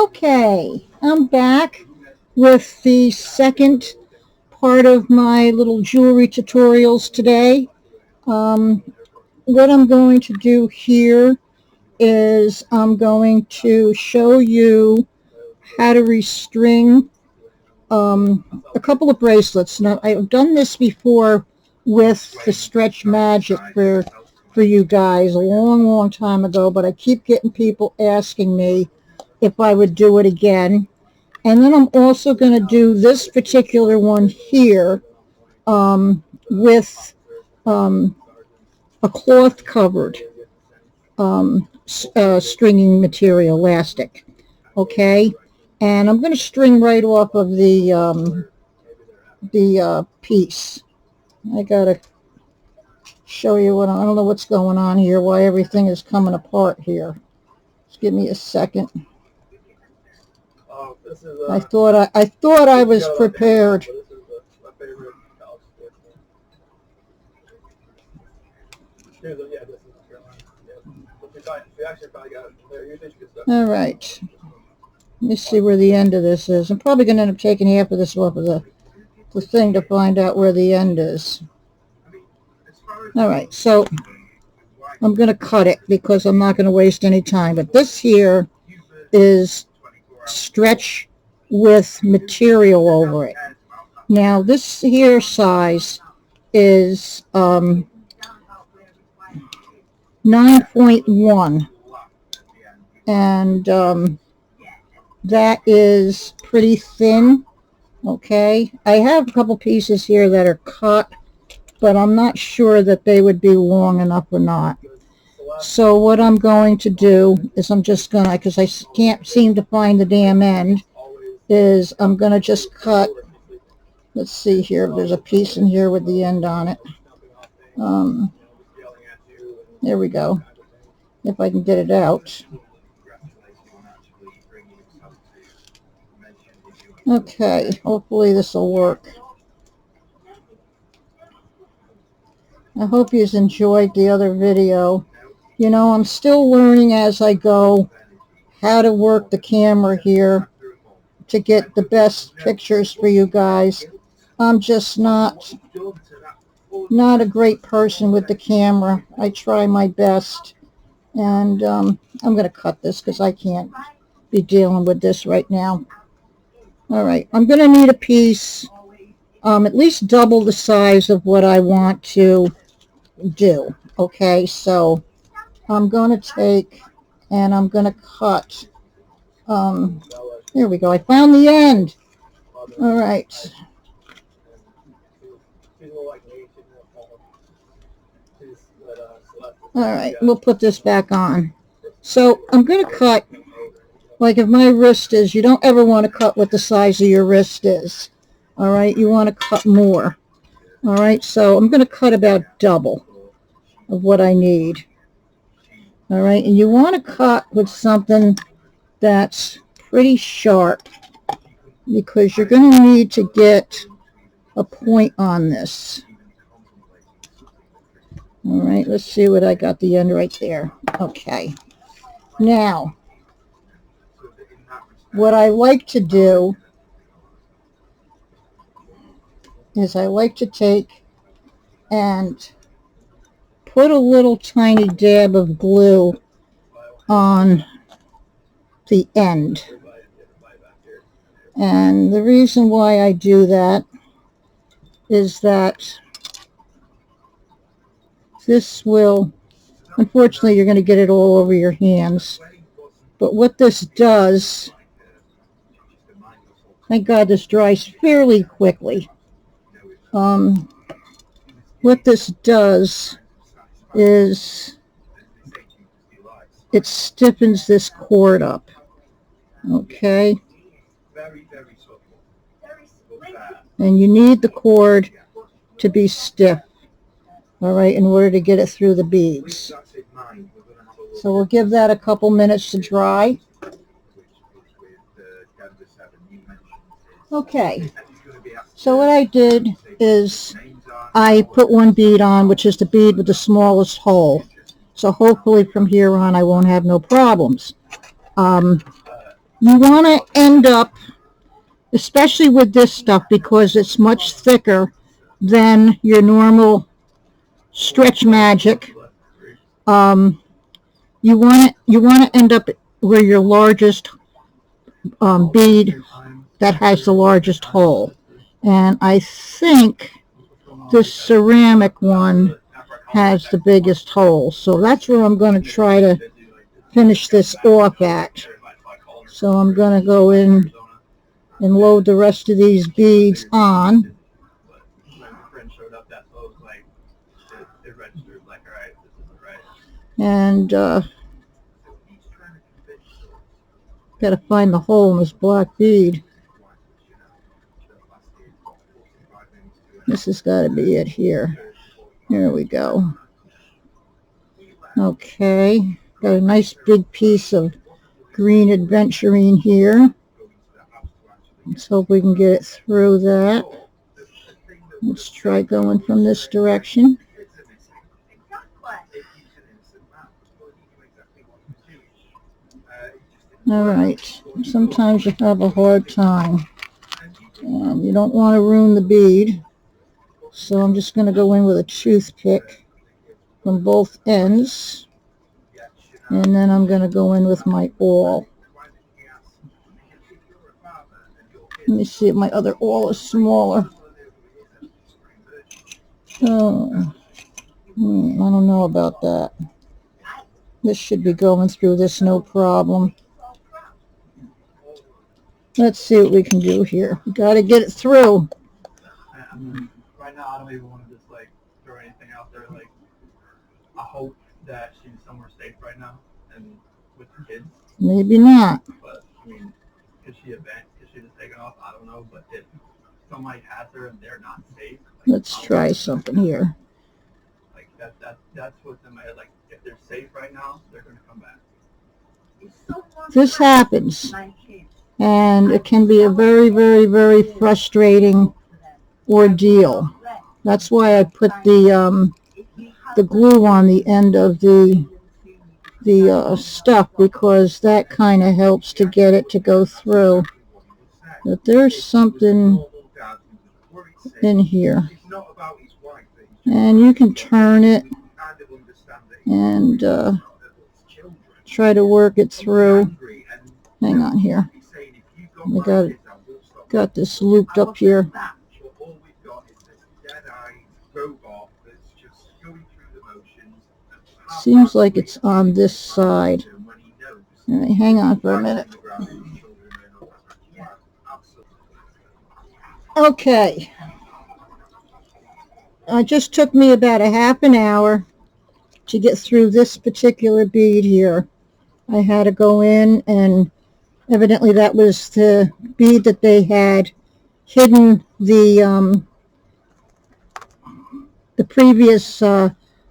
Okay, I'm back with the second part of my little jewelry tutorials today. Um, what I'm going to do here is I'm going to show you how to restring a couple of bracelets. Now, I've done this before with the Stretch Magic for you guys a long time ago, but I keep getting people asking me if I would do it again. And then I'm also going to do this particular one here with a cloth covered stringing material, elastic. Okay, and I'm going to string right off of the piece. I gotta show you what I don't know what's going on here, why everything is coming apart here. Just give me a second. I thought I was prepared. All right. Let me see where the end of this is. I'm probably going to end up taking half of this off of the thing to find out where the end is. All right, so I'm going to cut it because I'm not going to waste any time. But this here is stretch with material over it. Now this here size is 9.1, and that is pretty thin. Okay, I have a couple pieces here that are cut, but I'm not sure that they would be long enough or not. So what I'm going to do is I'm just going to, because I can't seem to find the damn end, is I'm going to just cut, let's see here, there's a piece in here with the end on it. There we go, if I can get it out. Okay, hopefully this will work. I hope you enjoyed the other video. You know, I'm still learning as I go how to work the camera here to get the best pictures for you guys. I'm just not a great person with the camera. I try my best, and I'm going to cut this because I can't be dealing with this right now. All right, I'm going to need a piece at least double the size of what I want to do. Okay, so I'm going to take and I'm going to cut. Here we go. I found the end. All right. All right, we'll put this back on. So I'm going to cut, like if my wrist is, you don't ever want to cut what the size of your wrist is. All right, you want to cut more. All right, so I'm going to cut about double of what I need. All right, and you want to cut with something that's pretty sharp because you're going to need to get a point on this. All right, let's see what I got the end right there. Okay, now what I like to do is I like to take and put a little tiny dab of glue on the end. And the reason why I do that is that this will, unfortunately you're going to get it all over your hands, but what this does, thank God this dries fairly quickly. What this does is it stiffens this cord up. Okay, and you need the cord to be stiff, all right, in order to get it through the beads. So we'll give that a couple minutes to dry. Okay, so what I did is I put one bead on, which is the bead with the smallest hole. So hopefully from here on I won't have no problems. You want to end up, especially with this stuff, because it's much thicker than your normal stretch magic. You want to end up where your largest bead that has the largest hole. And I think this ceramic one has the biggest hole. So that's where I'm going to try to finish this off at. So I'm going to go in and load the rest of these beads on. And got to find the hole in this black bead. This has got to be it here. Here we go. Okay, got a nice big piece of green adventurine here. Let's hope we can get it through that. Let's try going from this direction. All right, sometimes you have a hard time and you don't want to ruin the bead. So I'm just going to go in with a toothpick from both ends. And then I'm going to go in with my awl. Let me see if my other awl is smaller. Oh, I don't know about that. This should be going through this no problem. Let's see what we can do here. We got to get it through. Right now, I don't even want to just like throw anything out there. Like, I hope that she's somewhere safe right now and with the kids. Maybe not. But I mean, could she advance? Could she just take it off? I don't know. But if somebody has her and they're not safe, like, let's try something here. Like that's what's in my head. Like, if they're safe right now, they're gonna come back. This happens, and it can be a very, very, very frustrating ordeal. That's why I put the glue on the end of the stuff, because that kind of helps to get it to go through. But there's something in here, and you can turn it and try to work it through. Hang on here. I got this looped up here. Seems like it's on this side. All right, hang on for a minute. Okay. It just took me about a half an hour to get through this particular bead here. I had to go in, and evidently that was the bead that they had hidden the previous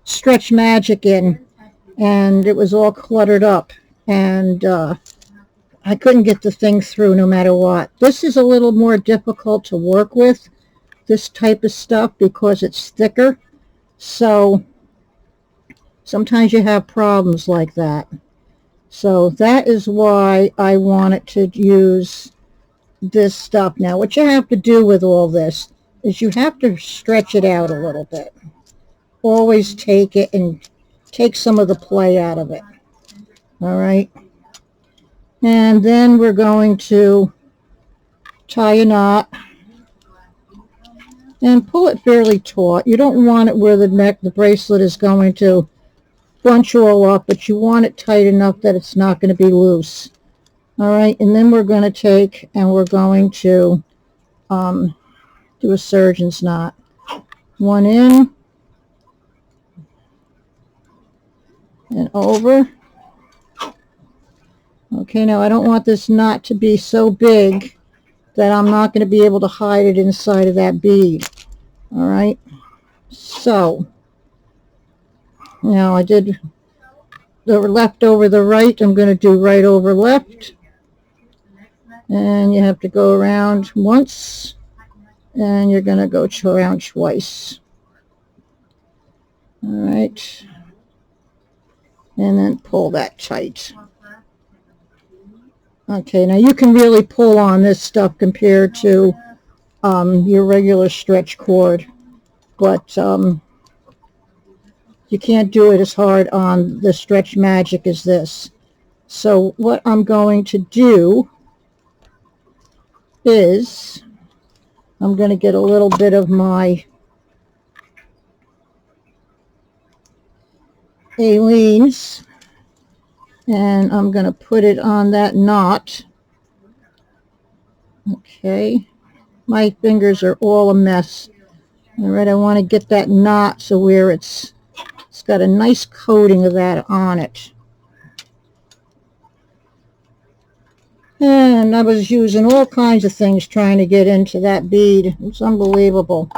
stretch magic in, and it was all cluttered up, and I couldn't get the thing through no matter what. This is a little more difficult to work with, this type of stuff, because it's thicker. So sometimes you have problems like that. So that is why I wanted to use this stuff. Now, what you have to do with all this is you have to stretch it out a little bit. Always take it and take some of the play out of it. All right. And then we're going to tie a knot and pull it fairly taut. You don't want it where the bracelet is going to bunch all up, but you want it tight enough that it's not going to be loose. All right, and then we're going to take and we're going to do a surgeon's knot. One in and over. Okay, now I don't want this knot to be so big that I'm not going to be able to hide it inside of that bead. All right, so now I did the left over the right. I'm going to do right over left. And you have to go around once, and you're going to go around twice. All right. And then pull that tight. Okay, now you can really pull on this stuff compared to your regular stretch cord, but you can't do it as hard on the Stretch Magic as this. So what I'm going to do is I'm going to get a little bit of my Aileen's, and I'm going to put it on that knot. Okay, my fingers are all a mess. All right, I want to get that knot so where it's got a nice coating of that on it. And I was using all kinds of things trying to get into that bead. It's unbelievable.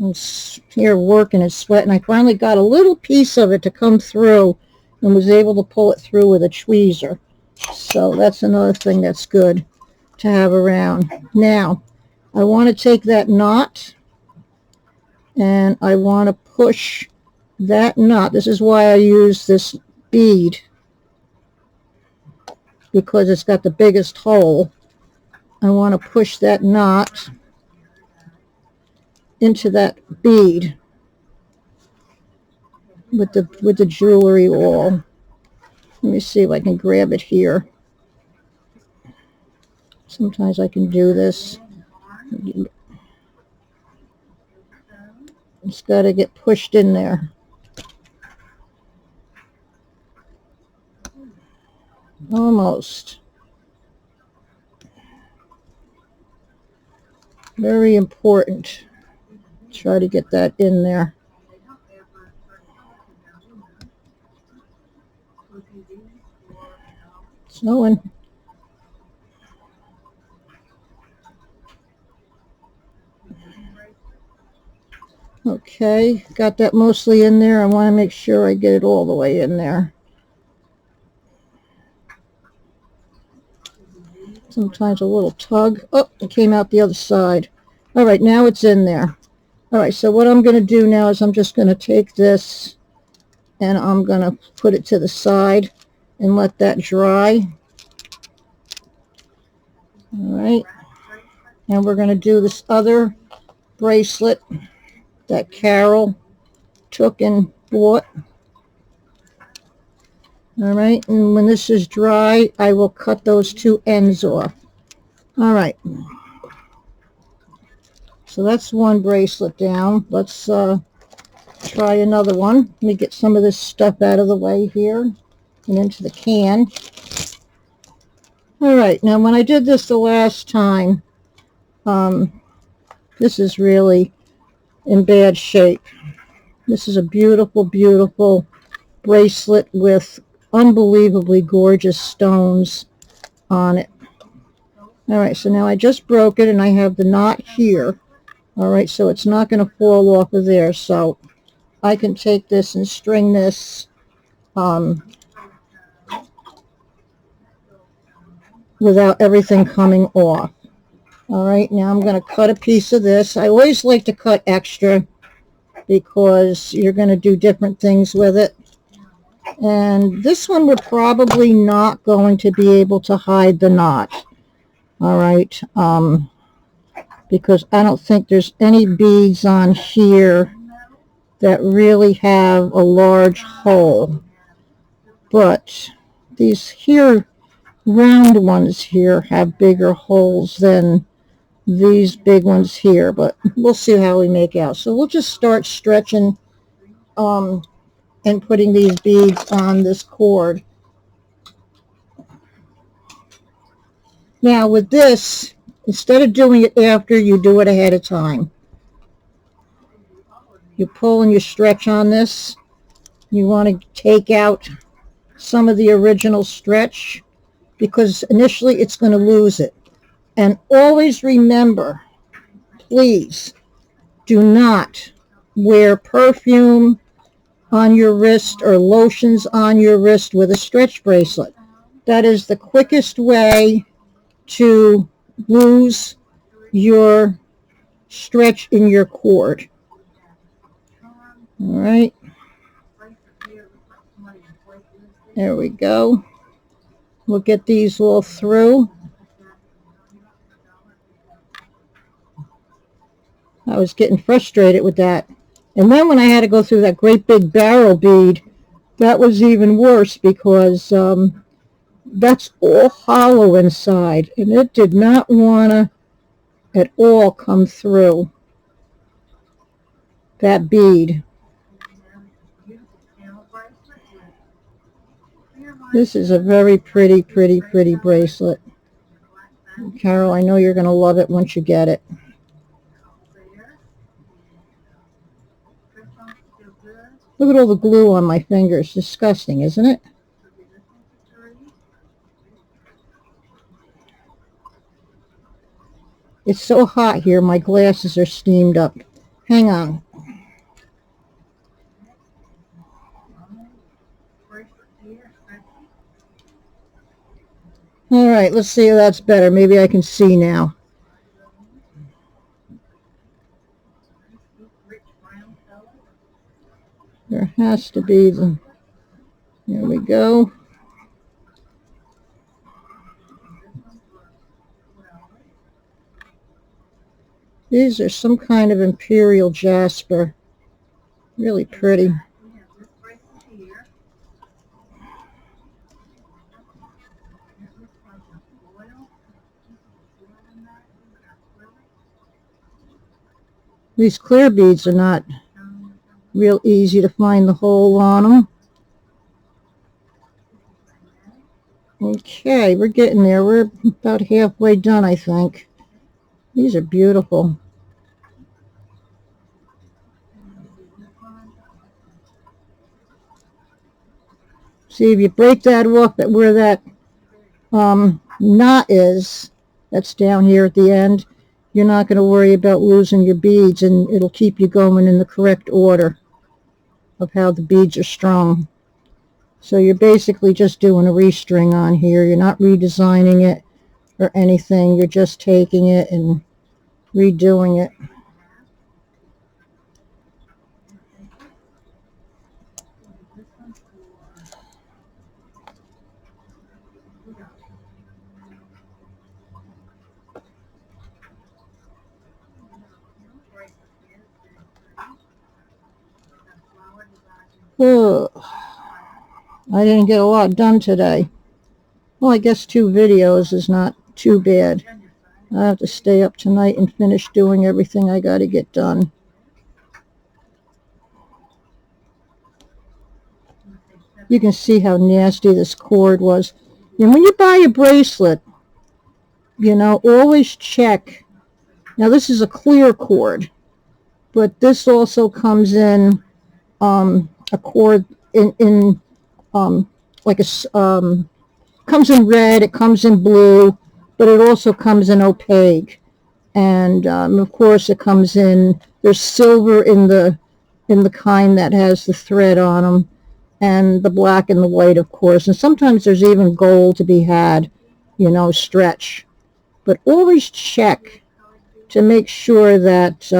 I'm here working and sweating. I finally got a little piece of it to come through and was able to pull it through with a tweezer. So that's another thing that's good to have around. Now, I want to take that knot and I want to push that knot. This is why I use this bead, because it's got the biggest hole. I want to push that knot into that bead with the jewelry all. Let me see if I can grab it here. Sometimes I can do this. It's got to get pushed in there. Almost. Very important. Try to get that in there. Snowing. Okay, got that mostly in there. I want to make sure I get it all the way in there. Sometimes a little tug. Oh, it came out the other side. All right, now it's in there. All right, so what I'm going to do now is I'm just going to take this and I'm going to put it to the side and let that dry. All right, and we're going to do this other bracelet that Carol took and bought. All right, and when this is dry, I will cut those two ends off. All right, so that's one bracelet down. Let's try another one. Let me get some of this stuff out of the way here and into the can. All right, now when I did this the last time, this is really in bad shape. This is a beautiful, beautiful bracelet with unbelievably gorgeous stones on it. All right, so now I just broke it and I have the knot here. All right, so it's not going to fall off of there. So I can take this and string this without everything coming off. All right, now I'm going to cut a piece of this. I always like to cut extra because you're going to do different things with it. And this one we're probably not going to be able to hide the knot. All right, because I don't think there's any beads on here that really have a large hole. But these here round ones here have bigger holes than these big ones here, but we'll see how we make out. So we'll just start stretching and putting these beads on this cord. Now with this, instead of doing it after, you do it ahead of time. You pull and you stretch on this. You want to take out some of the original stretch because initially it's going to lose it. And always remember, please do not wear perfume on your wrist or lotions on your wrist with a stretch bracelet. That is the quickest way to lose your stretch in your cord. All right. There we go. We'll get these all through. I was getting frustrated with that. And then when I had to go through that great big barrel bead, that was even worse because that's all hollow inside. And it did not want to at all come through that bead. This is a very pretty, pretty, pretty bracelet. Carol, I know you're going to love it once you get it. Look at all the glue on my fingers. Disgusting, isn't it? It's so hot here, my glasses are steamed up. Hang on. All right, let's see if that's better. Maybe I can see now. There has to be the... There we go. These are some kind of imperial jasper. Really pretty. These clear beads are not real easy to find the hole on them. Okay, we're getting there. We're about halfway done, I think. These are beautiful. See, if you break that off at where that knot is, that's down here at the end, you're not going to worry about losing your beads, and it'll keep you going in the correct order of how the beads are strung. So you're basically just doing a restring on here. You're not redesigning it or anything. You're just taking it and redoing it. Oh, I didn't get a lot done today. Well, I guess 2 videos is not too bad. I have to stay up tonight and finish doing everything I got to get done. You can see how nasty this cord was. And when you buy a bracelet, you know, always check. Now, this is a clear cord, but this also comes in a cord in like a comes in red, it comes in blue, but it also comes in opaque, and of course it comes in, there's silver in the kind that has the thread on them, and the black and the white, of course, and sometimes there's even gold to be had, you know, stretch. But always check to make sure that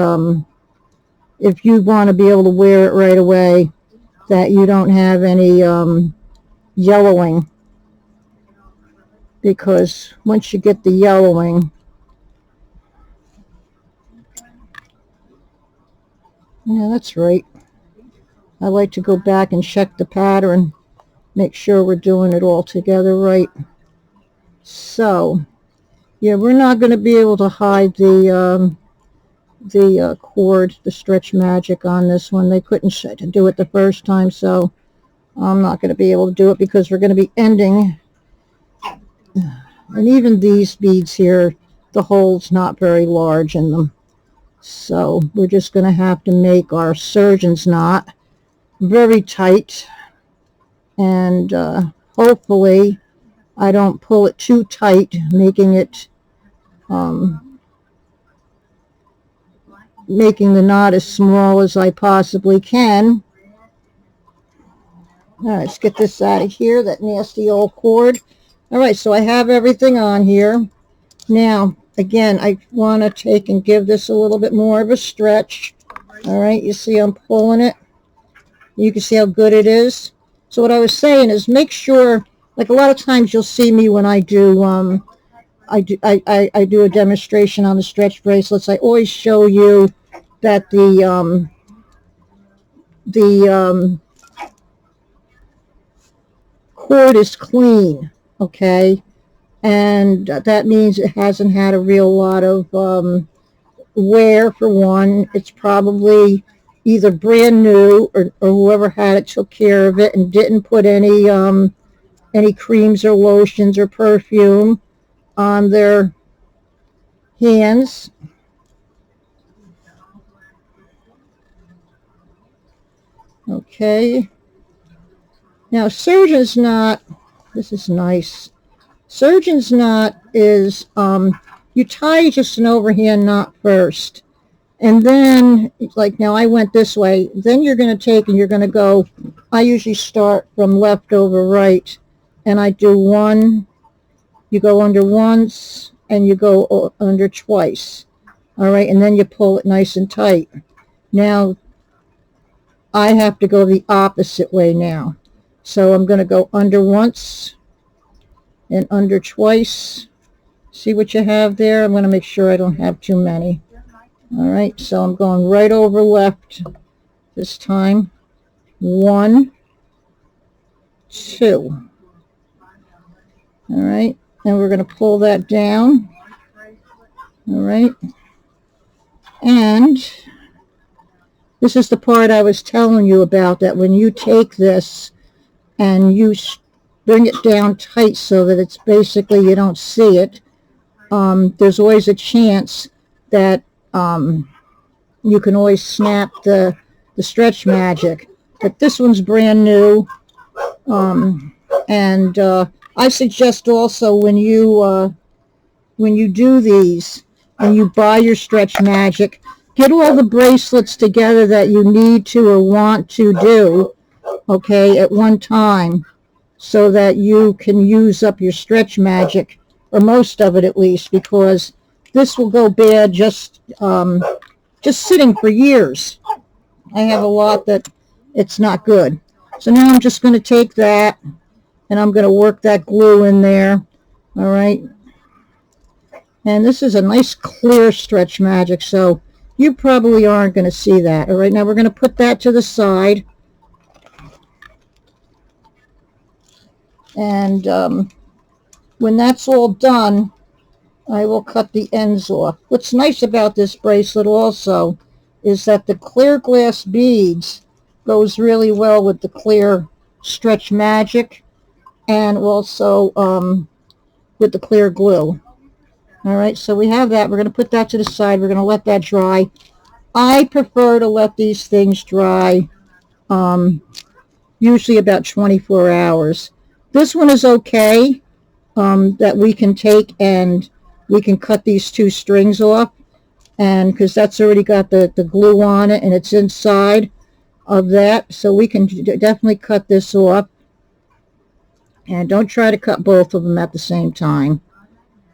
if you want to be able to wear it right away, that you don't have any yellowing, because once you get the yellowing, yeah, that's right. I like to go back and check the pattern, make sure we're doing it all together right. So, yeah, we're not going to be able to hide the cord, the Stretch Magic on this one. They couldn't do it the first time, so I'm not going to be able to do it because we're going to be ending. And even these beads here, the hole's not very large in them. So we're just going to have to make our surgeon's knot very tight. And hopefully I don't pull it too tight, making it making the knot as small as I possibly can. All right, let's get this out of here, that nasty old cord. All right, so I have everything on here. Now, again, I want to take and give this a little bit more of a stretch. All right, you see I'm pulling it. You can see how good it is. So what I was saying is make sure like a lot of times you'll see me when I do I do a demonstration on the stretch bracelets. I always show you that the cord is clean, okay, and that means it hasn't had a real lot of wear. For one, it's probably either brand new, or whoever had it took care of it and didn't put any creams or lotions or perfume on their hands. Okay. Now, surgeon's knot, this is nice. Surgeon's knot is, you tie just an overhand knot first. And then, like now I went this way, then you're going to take and you're going to go, I usually start from left over right. And I do one, you go under once, and you go under twice. All right, and then you pull it nice and tight. Now, I have to go the opposite way now. So I'm going to go under once and under twice. See what you have there? I'm going to make sure I don't have too many. All right, so I'm going right over left this time. 1, 2. All right, and we're going to pull that down. All right, and this is the part I was telling you about, that when you take this and you bring it down tight so that it's basically you don't see it, there's always a chance that you can always snap the stretch magic. But this one's brand new, and I suggest also when you do these and you buy your stretch magic, get all the bracelets together that you need to or want to do, okay, at one time, so that you can use up your stretch magic, or most of it at least, because this will go bad just sitting for years. I have a lot that it's not good. So now I'm just going to take that and I'm going to work that glue in there. All right. And this is a nice clear stretch magic, so you probably aren't going to see that. All right, now we're going to put that to the side. And when that's all done, I will cut the ends off. What's nice about this bracelet also is that the clear glass beads goes really well with the clear stretch magic, and also with the clear glue. All right, so we have that. We're going to put that to the side. We're going to let that dry. I prefer to let these things dry usually about 24 hours. This one is okay, that we can take and we can cut these 2 strings off, and because that's already got the glue on it and it's inside of that, so we can definitely cut this off. And don't try to cut both of them at the same time.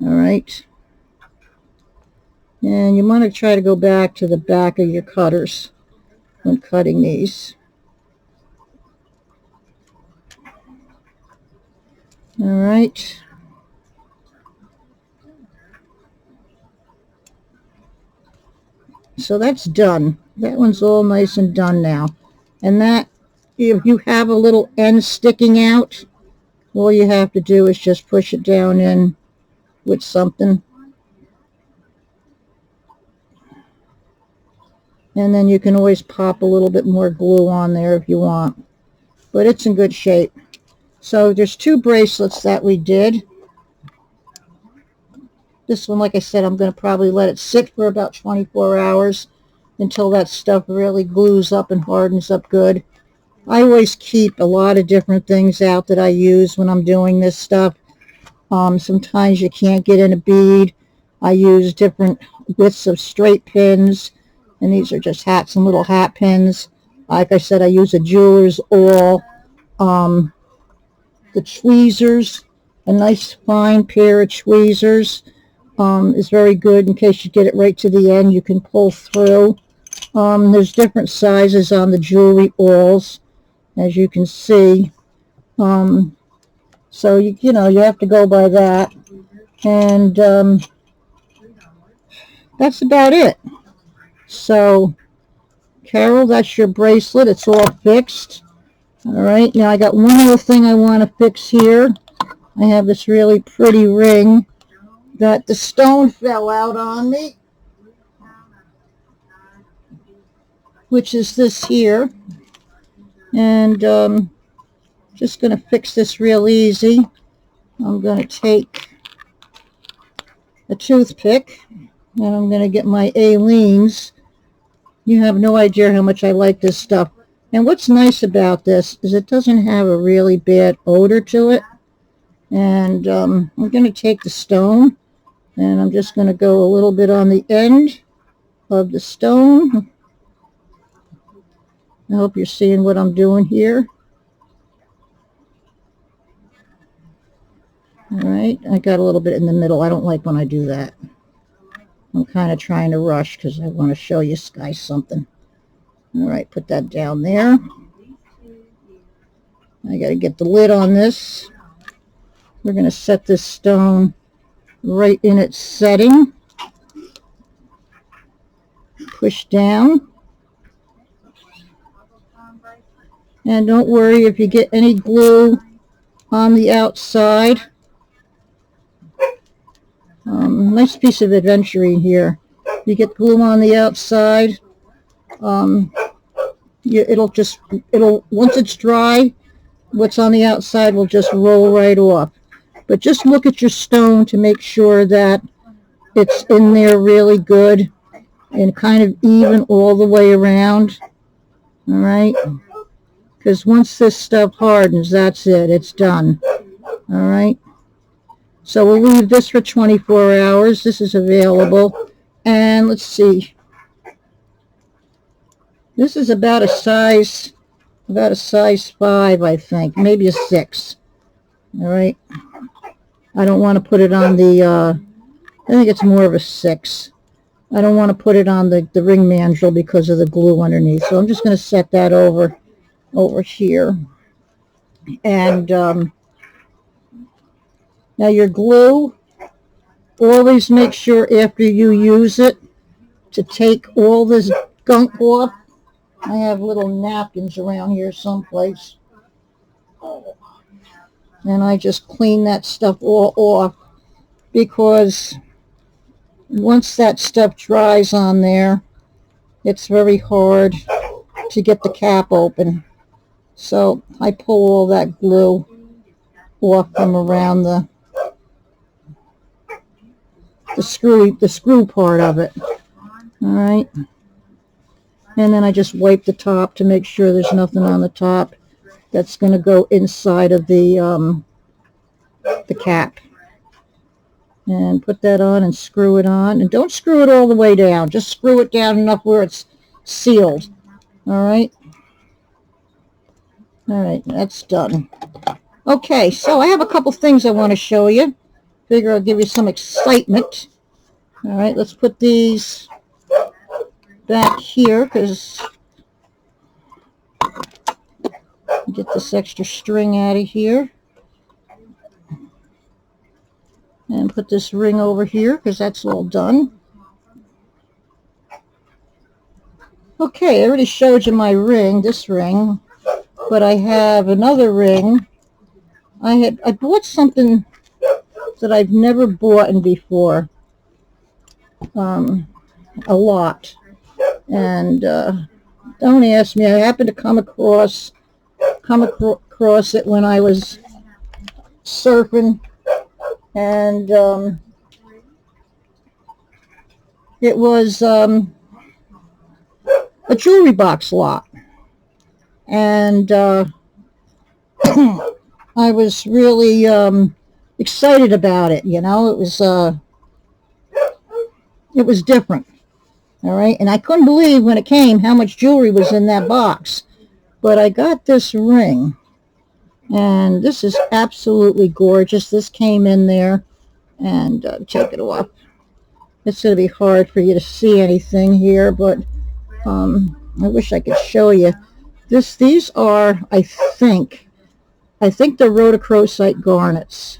All right. And you want to try to go back to the back of your cutters when cutting these. All right. So that's done. That one's all nice and done now. And that, if you have a little end sticking out, all you have to do is just push it down in with something. And then you can always pop a little bit more glue on there if you want. But it's in good shape. So there's 2 bracelets that we did. This one, like I said, I'm going to probably let it sit for about 24 hours until that stuff really glues up and hardens up good. I always keep a lot of different things out that I use when I'm doing this stuff. Sometimes you can't get in a bead. I use different widths of straight pins, and these are just some little hat pins. Like I said, I use a jeweler's awl. The tweezers, a nice fine pair of tweezers is very good in case you get it right to the end. You can pull through. There's different sizes on the jewelry awls, as you can see. So, you know, you have to go by that. And that's about it. So, Carol, that's your bracelet. It's all fixed. All right, now I got one other thing I want to fix here. I have this really pretty ring that the stone fell out on me, which is this here. And just going to fix this real easy. I'm going to take a toothpick and I'm going to get my Aileen's. You have no idea how much I like this stuff. And what's nice about this is it doesn't have a really bad odor to it. And I'm going to take the stone and I'm just going to go a little bit on the end of the stone. I hope you're seeing what I'm doing here. All right, I got a little bit in the middle. I don't like when I do that. I'm kind of trying to rush because I want to show you guys something. All right, put that down there. I got to get the lid on this. We're going to set this stone right in its setting. Push down. And don't worry if you get any glue on the outside. Nice piece of adventuring here. You get glue on the outside. It'll once it's dry, what's on the outside will just roll right off. But just look at your stone to make sure that it's in there really good and kind of even all the way around. All right? Because once this stuff hardens, that's it. It's done. All right? So we'll leave this for 24 hours. This is available. And let's see. This is about a size 5, I think. Maybe a 6. All right? I don't want to put it on the, I think it's more of a 6. I don't want to put it on the ring mandrel because of the glue underneath. So I'm just going to set that over here. And now your glue, always make sure after you use it to take all this gunk off. I have little napkins around here someplace. And I just clean that stuff all off because once that stuff dries on there, it's very hard to get the cap open. So I pull all that glue off from around the screw part of it. All right. And then I just wipe the top to make sure there's nothing on the top that's going to go inside of the cap. And put that on and screw it on. And don't screw it all the way down. Just screw it down enough where it's sealed. All right. All right, that's done. Okay, so I have a couple things I want to show you. Figure I'll give you some excitement. All right, let's put these back here because get this extra string out of here. And put this ring over here because that's all done. Okay, I already showed you my ring, this ring. But I have another ring. I bought something that I've never bought before. A lot. And don't ask me. I happened to come across it when I was surfing, and it was a jewelry box lot. And I was really excited about it. You know, it was different. All right, and I couldn't believe when it came how much jewelry was in that box. But I got this ring, and this is absolutely gorgeous. This came in there, and take it off. It's going to be hard for you to see anything here, but I wish I could show you. These are, I think, I think they're rhodochrosite garnets.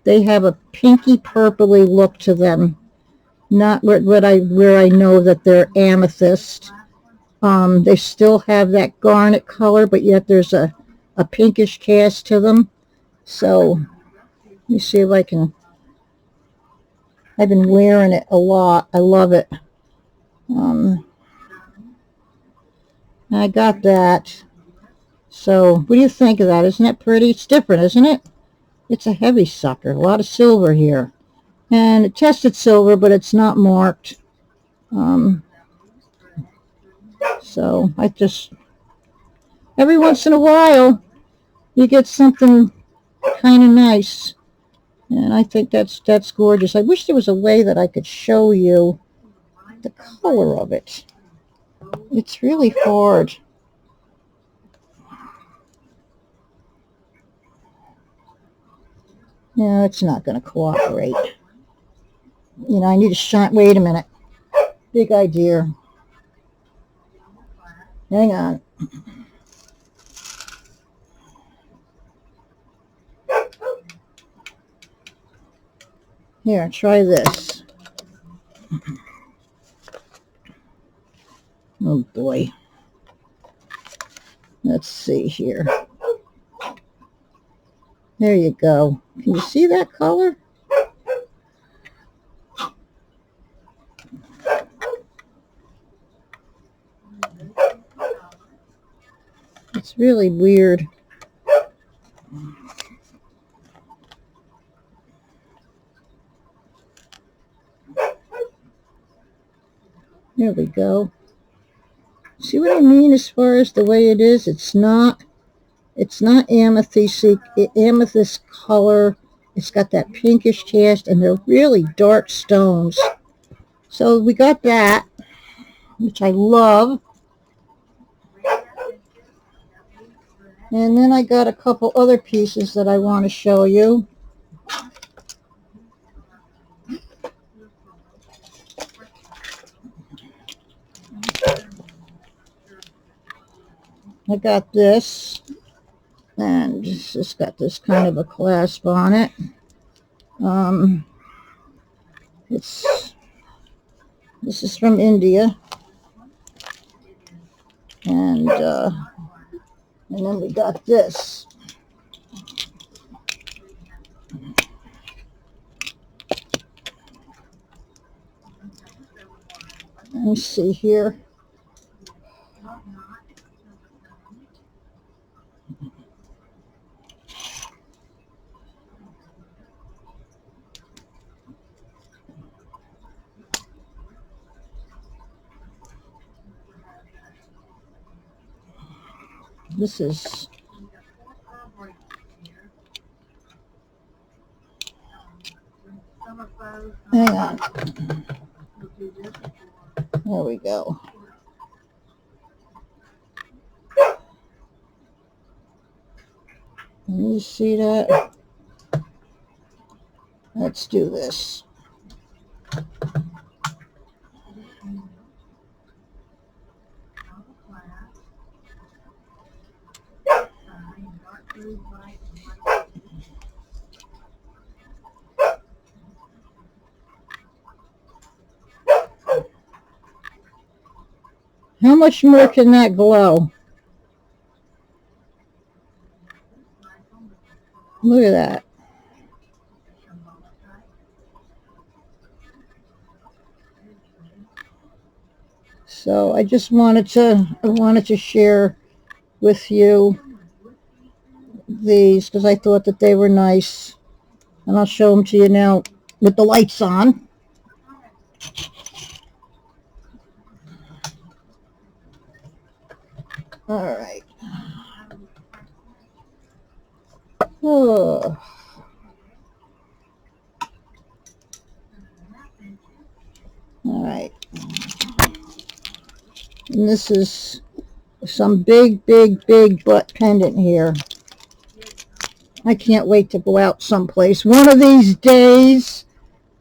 They have a pinky purpley look to them. Not where I know that they're amethyst. They still have that garnet color, but yet there's a pinkish cast to them. So let me see if I can. I've been wearing it a lot. I love it. I got that. So what do you think of that? Isn't that pretty? It's different, isn't it? It's a heavy sucker. A lot of silver here. And it tested silver, but it's not marked. So I just, every once in a while, you get something kind of nice. And I think that's gorgeous. I wish there was a way that I could show you the color of it. It's really hard. No, it's not going to cooperate. You know, I need to shine. Wait a minute. Big idea. Hang on. Here, try this. Oh boy. Let's see here. There you go. Can you see that color? It's really weird. There we go. See what I mean as far as the way it is? It's not amethyst color. It's got that pinkish cast, and they're really dark stones. So we got that, which I love. And then I got a couple other pieces that I want to show you. I got this, and it's got this kind of a clasp on it. This is from India, and then we got this. Let me see here. This is hang on. There we go. Can you see that? Let's do this. How much more can that glow? Look at that. So I just wanted to share with you these because I thought that they were nice, and I'll show them to you now with the lights on. All right. Oh. All right. And this is some big butt pendant here. I can't wait to go out someplace one of these days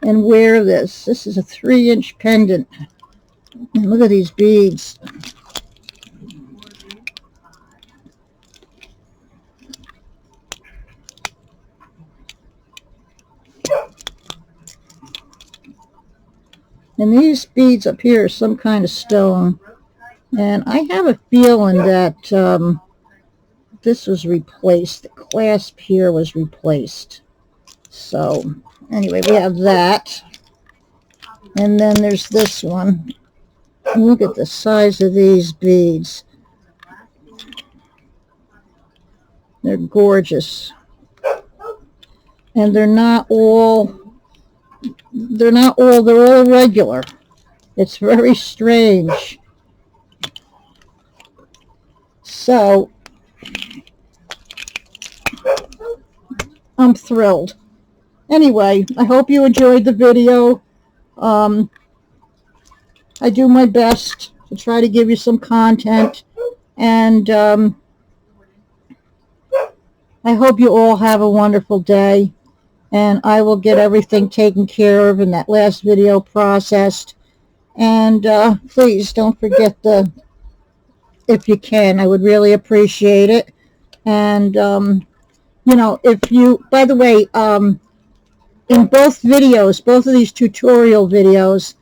and wear this. This is a 3-inch pendant. And look at these beads. And these beads up here are some kind of stone. And I have a feeling that this was replaced. The clasp here was replaced. So anyway, we have that. And then there's this one. Look at the size of these beads. They're gorgeous. And they're all irregular. It's very strange. So I'm thrilled. Anyway, I hope you enjoyed the video. I do my best to try to give you some content, and I hope you all have a wonderful day, and I will get everything taken care of in that last video processed. And please don't forget if you can, I would really appreciate it. And you know, by the way, in both videos, both of these tutorial videos,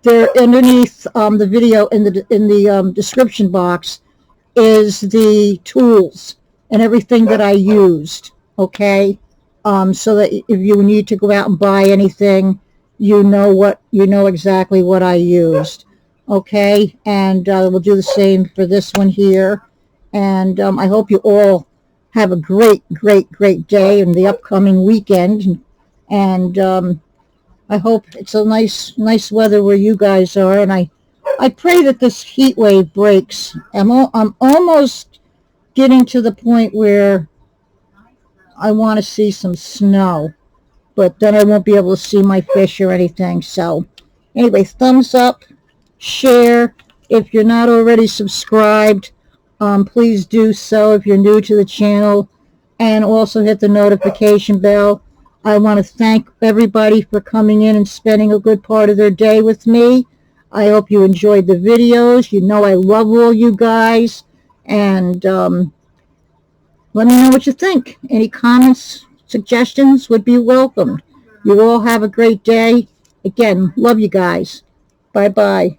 they're underneath the video in the description box is the tools and everything that I used, okay? So that if you need to go out and buy anything, you know exactly what I used, okay? And we'll do the same for this one here. And I hope you all have a great day in the upcoming weekend. And I hope it's a nice weather where you guys are. And I pray that this heat wave breaks. I'm almost getting to the point where I want to see some snow, but then I won't be able to see my fish or anything. So anyway, thumbs up, share. If you're not already subscribed, please do so if you're new to the channel, and also hit the notification bell. I want to thank everybody for coming in and spending a good part of their day with me. I hope you enjoyed the videos. You know I love all you guys. And let me know what you think. Any comments, suggestions would be welcomed. You all have a great day. Again, love you guys. Bye-bye.